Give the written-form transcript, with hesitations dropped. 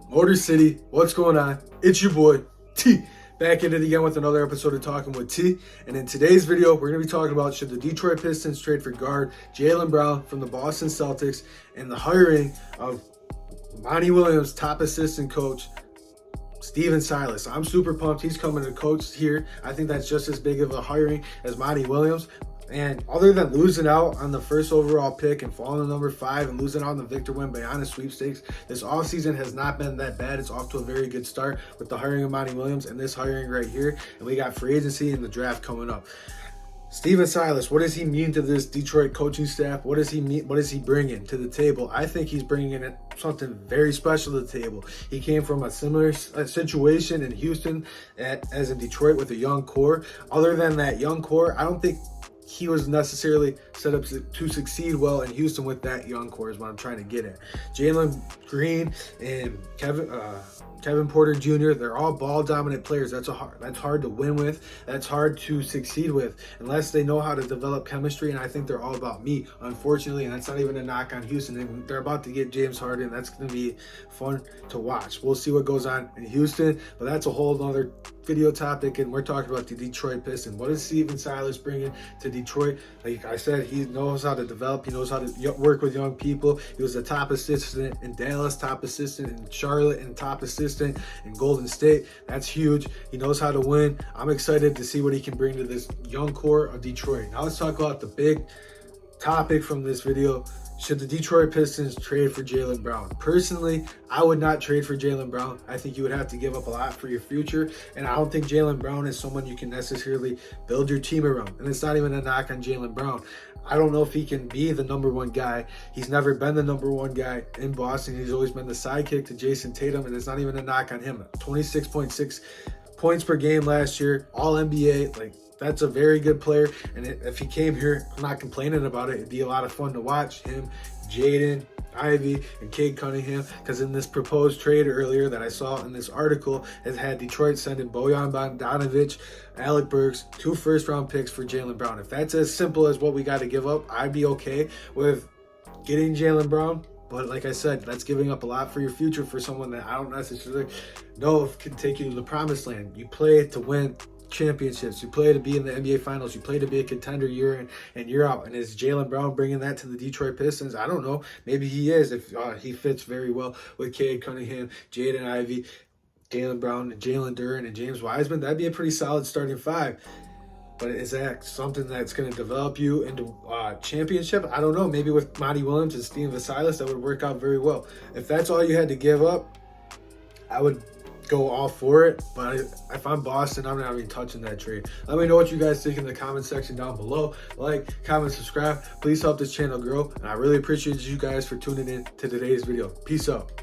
Motor City, what's going on? It's your boy, T. Back at it again with another episode of Talking with T. And in today's video, we're going to be talking about should the Detroit Pistons trade for guard Jaylen Brown from the Boston Celtics and the hiring of Monty Williams, top assistant coach, Stephen Silas. I'm super pumped. He's coming to coach here. I think that's just as big of a hiring as Monty Williams. And other than losing out on the first overall pick and falling to number 5 and losing out on the Victor Wembanyama sweepstakes, this offseason has not been that bad. It's off to a very good start with the hiring of Monty Williams and this hiring right here. And we got free agency and the draft coming up. Stephen Silas, what does he mean to this Detroit coaching staff? What does he mean? What does he bring in to the table? I think he's bringing in something very special to the table. He came from a similar situation in Houston as in Detroit with a young core. Other than that young core, I don't think he was necessarily set up to succeed well in Houston with that young core is what I'm trying to get at. Jalen Green and Kevin Porter Jr., they're all ball-dominant players. That's hard to win with. That's hard to succeed with unless they know how to develop chemistry, and I think they're all about me, unfortunately, and that's not even a knock on Houston. They're about to get James Harden. That's going to be fun to watch. We'll see what goes on in Houston, but that's a whole other video topic, and we're talking about the Detroit Pistons. What is Stephen Silas bringing to Detroit? Like I said, he knows how to develop. He knows how to work with young people. He was the top assistant in Dallas, top assistant in Charlotte, and top assistant in Golden State. That's huge. He knows how to win. I'm excited to see what he can bring to this young core of Detroit. Now let's talk about the big topic from this video. Should the Detroit Pistons trade for Jaylen Brown? Personally, I would not trade for Jaylen Brown. I think you would have to give up a lot for your future, and I don't think Jaylen Brown is someone you can necessarily build your team around. And it's not even a knock on Jaylen Brown. I don't know if he can be the number one guy. He's never been the number one guy in Boston. He's always been the sidekick to Jason Tatum, and it's not even a knock on him. 26.6 points per game last year, all NBA. Like, that's a very good player, and if he came here, I'm not complaining about it. It'd be a lot of fun to watch him, Jaden, Ivy, and Cade Cunningham, because in this proposed trade earlier that I saw in this article, it had Detroit sending Bojan Bogdanovic, Alec Burks, 2 first-round picks for Jaylen Brown. If that's as simple as what we got to give up, I'd be okay with getting Jaylen Brown. But like I said, that's giving up a lot for your future for someone that I don't necessarily know if can take you to the promised land. You play to win championships. You play to be in the NBA Finals. You play to be a contender year in and year out. And is Jaylen Brown bringing that to the Detroit Pistons? I don't know. Maybe he is if he fits very well with Cade Cunningham, Jaden Ivey, Jaylen Brown, and Jalen Duren, and James Wiseman. That'd be a pretty solid starting 5. But is that something that's going to develop you into championship? I don't know. Maybe with Monty Williams and Stephen Silas, that would work out very well. If that's all you had to give up, I would go all for it. But if I'm Boston, I'm not even touching that trade. Let me know what you guys think in the comment section down below. Like, comment, subscribe. Please help this channel grow. And I really appreciate you guys for tuning in to today's video. Peace out.